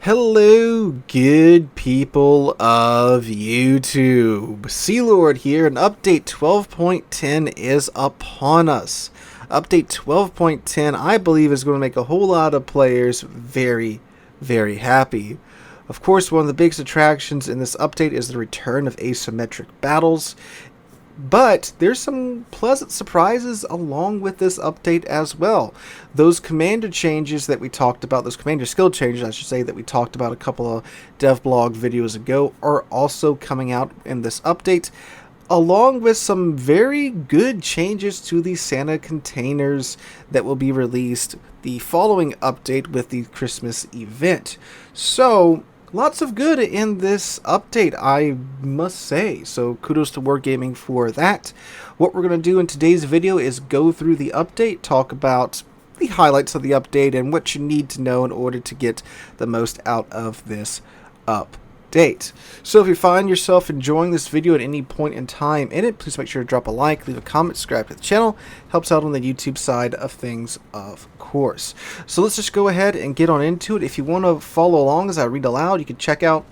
Hello, good people of YouTube. Sealord here, and update 12.10 is upon us. Update 12.10, I believe, is going to make a whole lot of players very, very happy. Of course, one of the biggest attractions in this update is the return of Asymmetric Battles. But there's some pleasant surprises along with this update as well. Those commander changes that we talked about, those commander skill changes, I should say, that we talked about a couple of devblog videos ago, are also coming out in this update, along with some very good changes to the Santa containers that will be released the following update with the Christmas event. So lots of good in this update, I must say, so kudos to Wargaming for that. What we're going to do in today's video is go through the update, talk about the highlights of the update, and what you need to know in order to get the most out of this update. So if you find yourself enjoying this video at any point in time in it, please make sure to drop a like, leave a comment, subscribe to the channel. Helps out on the YouTube side of things, of course. So let's just go ahead and get on into it. If you want to follow along as I read aloud, you can check out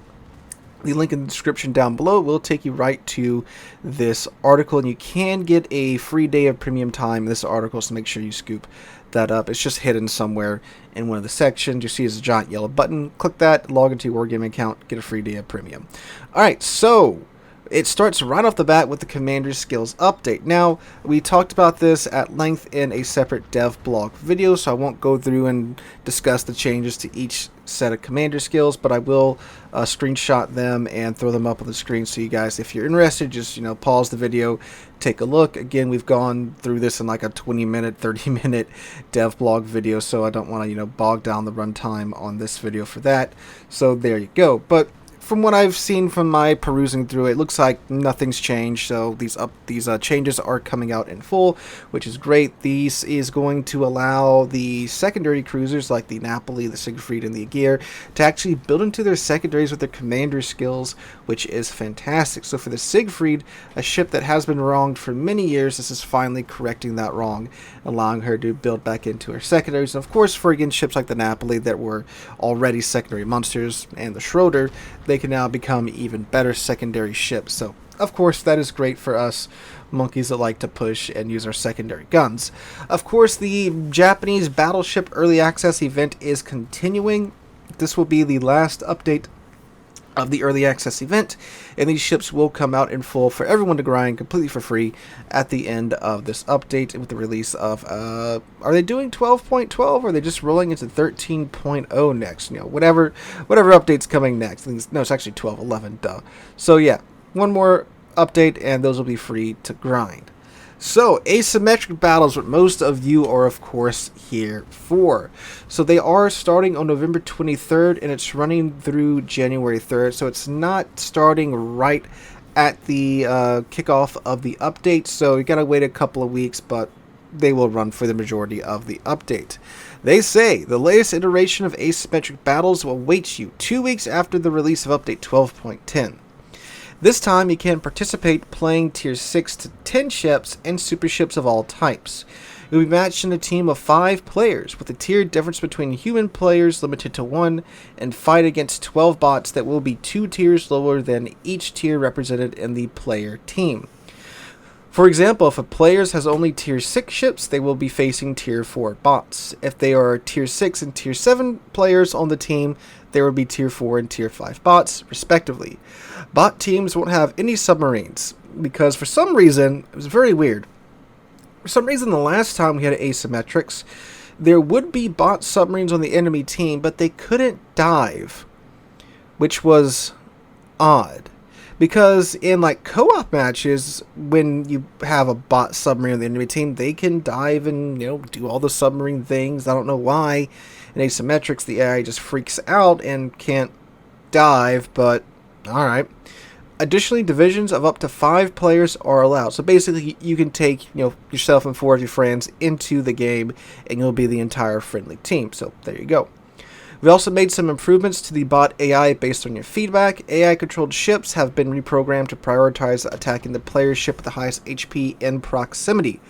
the link in the description down below. It will take you right to this article, and you can get a free day of premium time in this article, so make sure you scoop that up. It's just hidden somewhere in one of the sections. You see it's a giant yellow button. Click that, log into your Wargaming account, get a free day of premium. Alright, so it starts right off the bat with the Commander Skills update. Now, we talked about this at length in a separate dev blog video, so I won't go through and discuss the changes to each set of Commander skills, but I will screenshot them and throw them up on the screen so you guys, if you're interested, just pause the video, take a look. Again, we've gone through this in like a 20-minute, 30-minute dev blog video, so I don't want to bog down the runtime on this video for that. So there you go. But from what I've seen from my perusing through it, looks like nothing's changed. So these changes are coming out in full, which is great. These is going to allow the secondary cruisers like the Napoli, the Siegfried, and the Aegir to actually build into their secondaries with their commander skills, which is fantastic. So for the Siegfried, a ship that has been wronged for many years, this is finally correcting that wrong, allowing her to build back into her secondaries. And of course, for again ships like the Napoli that were already secondary monsters, and the Schroeder, they can now become even better secondary ships. So of course that is great for us monkeys that like to push and use our secondary guns. Of course, the Japanese Battleship Early Access event is continuing. This will be the last update of the Early Access event, and these ships will come out in full for everyone to grind completely for free at the end of this update with the release of are they doing 12.12 or are they just rolling into 13.0 next? Whatever update's coming next. No, it's actually 12.11, duh. So yeah, one more update and those will be free to grind. So, Asymmetric Battles, what most of you are, of course, here for. So, they are starting on November 23rd, and it's running through January 3rd. So, it's not starting right at the kickoff of the update. So, you gotta wait a couple of weeks, but they will run for the majority of the update. They say the latest iteration of Asymmetric Battles will await you 2 weeks after the release of Update 12.10. This time you can participate playing tier 6 to 10 ships and super ships of all types. You'll be matched in a team of 5 players, with the tier difference between human players limited to 1, and fight against 12 bots that will be 2 tiers lower than each tier represented in the player team. For example, if a player has only tier 6 ships, they will be facing tier 4 bots. If they are tier 6 and tier 7 players on the team, there will be tier 4 and tier 5 bots, respectively. Bot teams won't have any submarines, because for some reason, it was very weird. For some reason, the last time we had asymmetrics, there would be bot submarines on the enemy team, but they couldn't dive, which was odd. Because in like co-op matches, when you have a bot submarine on the enemy team, they can dive and do all the submarine things. I don't know why. In asymmetrics, the AI just freaks out and can't dive, but alright. Additionally, divisions of up to 5 players are allowed. So basically, you can take yourself and 4 of your friends into the game, and you'll be the entire friendly team. So there you go. We also made some improvements to the bot AI based on your feedback. AI-controlled ships have been reprogrammed to prioritize attacking the player's ship with the highest HP in proximity.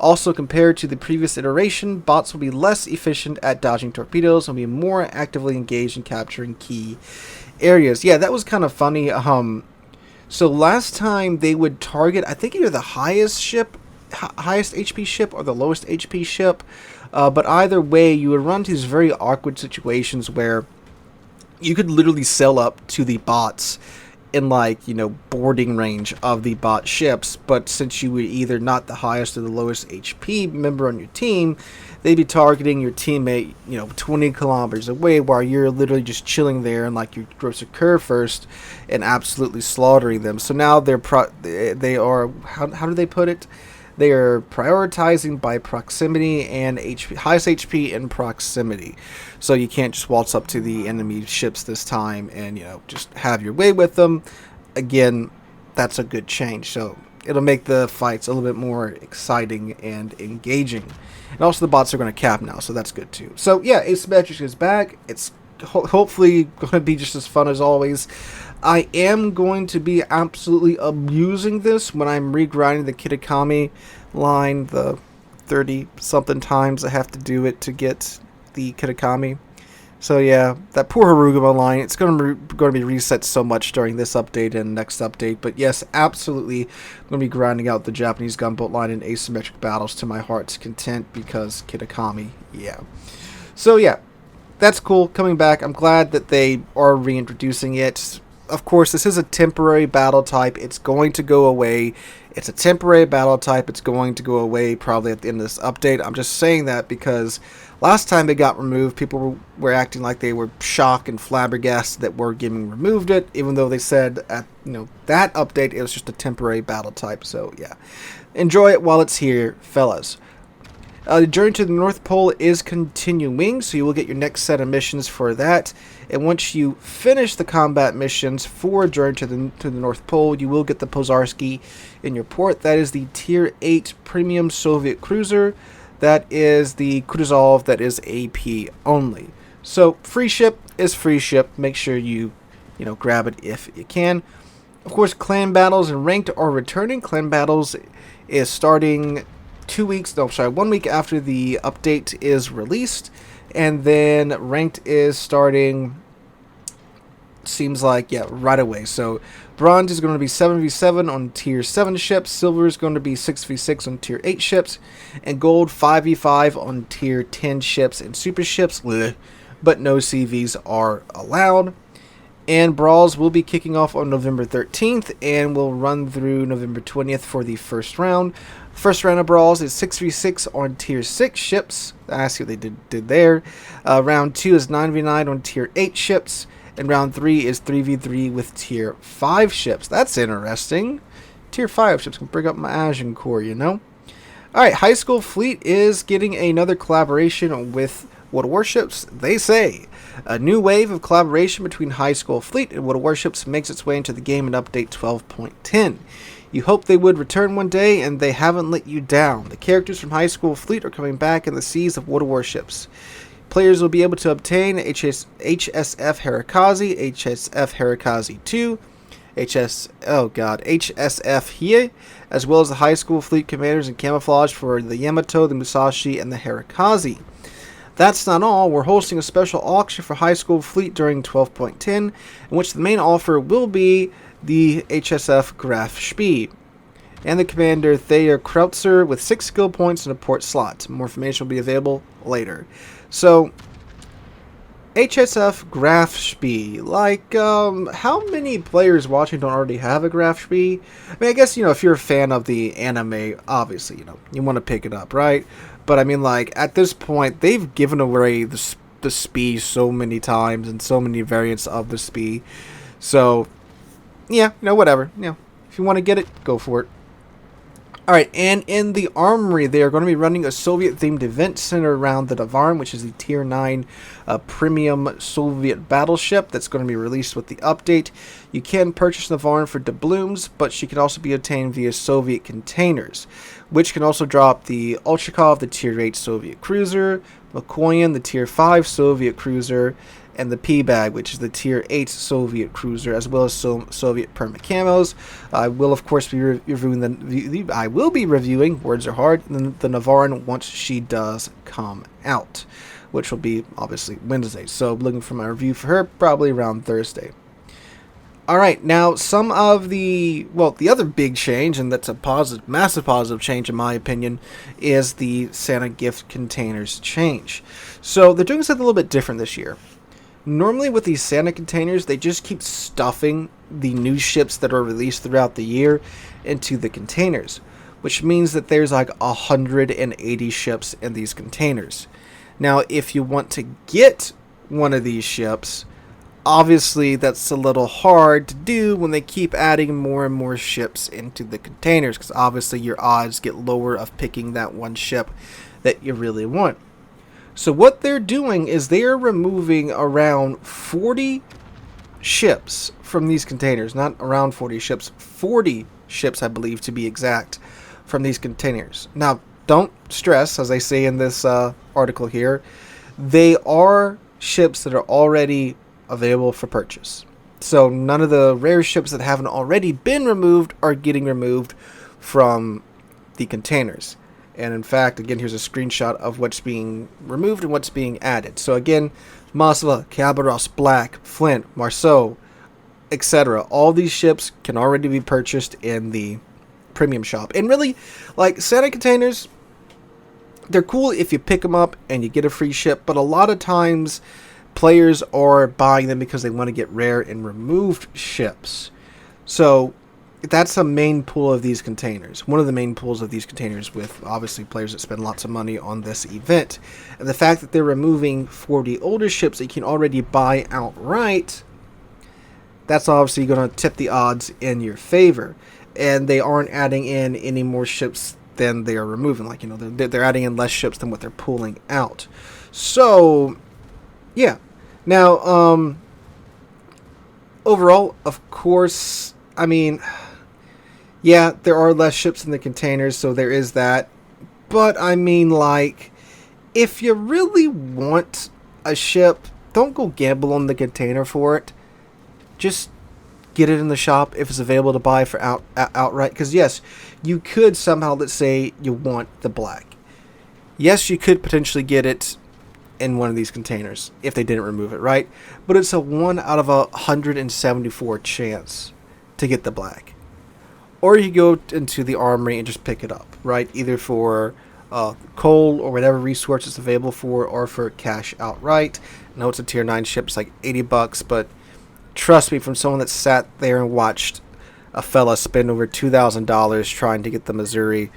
Also, compared to the previous iteration, bots will be less efficient at dodging torpedoes and will be more actively engaged in capturing key areas. Yeah, that was kind of funny. So last time they would target, I think, either the highest HP ship or the lowest HP ship. But either way, you would run into these very awkward situations where you could literally sail up to the bots in, like, you know, boarding range of the bot ships, but since you were either not the highest or the lowest HP member on your team, they'd be targeting your teammate, you know, 20 kilometers away while you're literally just chilling there and, like, your gross occur first and absolutely slaughtering them. So now they are, how do they put it? They are prioritizing by proximity and highest HP in proximity. So you can't just waltz up to the enemy ships this time and, you know, just have your way with them. Again, that's a good change. So it'll make the fights a little bit more exciting and engaging. And also the bots are going to cap now, so that's good too. So yeah, Asymmetric is back. It's hopefully going to be just as fun as always. I am going to be absolutely abusing this when I'm regrinding the Kitakami line, the 30-something times I have to do it to get the Kitakami. So yeah, that poor Harugama line, it's going to be reset so much during this update and next update. But yes, absolutely, I'm going to be grinding out the Japanese gunboat line in Asymmetric Battles to my heart's content because Kitakami, yeah. So yeah, that's cool, coming back. I'm glad that they are reintroducing it. Of course, this is a temporary battle type. It's going to go away. It's a temporary battle type. It's going to go away probably at the end of this update. I'm just saying that because last time it got removed, people were acting like they were shocked and flabbergasted that War Gaming removed it, even though they said at, you know, that update it was just a temporary battle type. So yeah, enjoy it while it's here, fellas. The journey to the North Pole is continuing, so you will get your next set of missions for that. And once you finish the combat missions for Journey to the North Pole, you will get the Pozharsky in your port. That is the Tier 8 Premium Soviet Cruiser. That is the Kutuzov that is AP only. So free ship is free ship. Make sure you grab it if you can. Of course, Clan Battles and Ranked are returning. Clan Battles is starting 1 week after the update is released, and then Ranked is starting, seems like, yeah, right away. So Bronze is going to be 7v7 on Tier 7 ships, Silver is going to be 6v6 on Tier 8 ships, and Gold 5v5 on Tier 10 ships and Super ships, but no CVs are allowed. And Brawls will be kicking off on November 13th and will run through November 20th for the first round. First round of Brawls is 6v6 on Tier 6 ships. I see what they did there. Round 2 is 9v9 on Tier 8 ships. And round 3 is 3v3 with Tier 5 ships. That's interesting. Tier 5 ships can bring up my Asian core, you know? Alright, High School Fleet is getting another collaboration with World of Warships. They say a new wave of collaboration between High School Fleet and World of Warships makes its way into the game in update 12.10. You hoped they would return one day, and they haven't let you down. The characters from High School Fleet are coming back in the seas of World of Warships. Players will be able to obtain HSF Harakazi, HSF Harakazi 2, HSF Hie, as well as the High School Fleet commanders and camouflage for the Yamato, the Musashi, and the Harakazi. That's not all. We're hosting a special auction for High School Fleet during 12.10, in which the main offer will be the HSF Graf Spee and the commander Thayer Krautzer with 6 skill points and a port slot. More information will be available later. So, HSF Graf Spee, like, how many players watching don't already have a Graf Spee? I mean, I guess, if you're a fan of the anime, obviously, you want to pick it up, right? But I mean, like, at this point, they've given away the Spee so many times and so many variants of the Spee. So, yeah, whatever. If you want to get it, go for it. Alright, and in the Armory, they are going to be running a Soviet-themed event centered around the Navarin, which is the Tier 9 premium Soviet battleship that's going to be released with the update. You can purchase Navarin for doubloons, but she can also be obtained via Soviet containers, which can also drop the Ulchikov, the Tier 8 Soviet cruiser, Mikoyan, the Tier 5 Soviet cruiser, and the P-Bag, which is the Tier 8 Soviet cruiser, as well as Soviet permit camos. I will, of course, be reviewing I will be reviewing, words are hard, the Navarin once she does come out, which will be, obviously, Wednesday. So, looking for my review for her, probably around Thursday. Alright, now some of the other big change, and that's a positive, massive positive change in my opinion, is the Santa gift containers change. So they're doing something a little bit different this year. Normally with these Santa containers, they just keep stuffing the new ships that are released throughout the year into the containers, which means that there's like 180 ships in these containers. Now, if you want to get one of these ships, obviously that's a little hard to do when they keep adding more and more ships into the containers, because obviously your odds get lower of picking that one ship that you really want. So what they're doing is they are removing around 40 ships from these containers. Not around 40 ships, 40 ships I believe to be exact, from these containers. Now don't stress, as I say in this article here, they are ships that are already available for purchase. So none of the rare ships that haven't already been removed are getting removed from the containers. And in fact, again, here's a screenshot of what's being removed and what's being added. So again, Moskva, Khabarovsk, Black, Flint, Marceau, etc. All these ships can already be purchased in the premium shop. And really, like, Santa containers, they're cool if you pick them up and you get a free ship, but a lot of times players are buying them because they want to get rare and removed ships. So that's a main pool of these containers. One of the main pools of these containers, with obviously players that spend lots of money on this event. And the fact that they're removing 40 older ships that you can already buy outright, that's obviously going to tip the odds in your favor. And they aren't adding in any more ships than they are removing. Like, you know, they're adding in less ships than what they're pulling out. So yeah. Now, overall, of course, I mean, yeah, there are less ships in the containers, so there is that. But, I mean, like, if you really want a ship, don't go gamble on the container for it. Just get it in the shop if it's available to buy for outright. Because, yes, you could somehow, let's say, you want the Black. Yes, you could potentially get it in one of these containers if they didn't remove it, right? But it's a 1 out of 174 chance to get the Black. Or you go into the armory and just pick it up, right? Either for coal or whatever resource it's available for, or for cash outright. I know it's a tier 9 ship, it's like $80, but trust me, from someone that sat there and watched a fella spend over $2,000 trying to get the Missouri,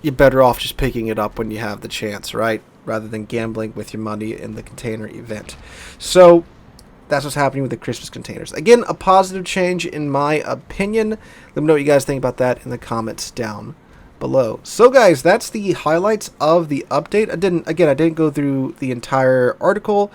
you're better off just picking it up when you have the chance, right? Rather than gambling with your money in the container event. So that's what's happening with the Christmas containers. Again, a positive change in my opinion. Let me know what you guys think about that in the comments down below. So guys, that's the highlights of the update. I didn't go through the entire article.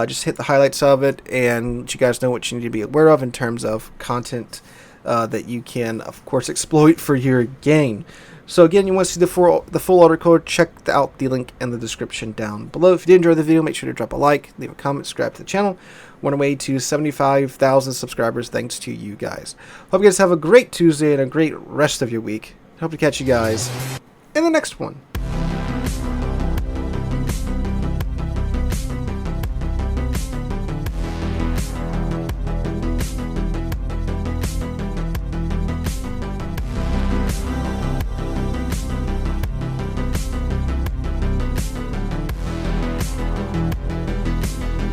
Just hit the highlights of it and let you guys know what you need to be aware of in terms of content that you can, of course, exploit for your gain. So again, you want to see the full article, check out the link in the description down below. If you did enjoy the video, make sure to drop a like, leave a comment, subscribe to the channel. We're on our way to 75,000 subscribers thanks to you guys. Hope you guys have a great Tuesday and a great rest of your week. Hope to catch you guys in the next one.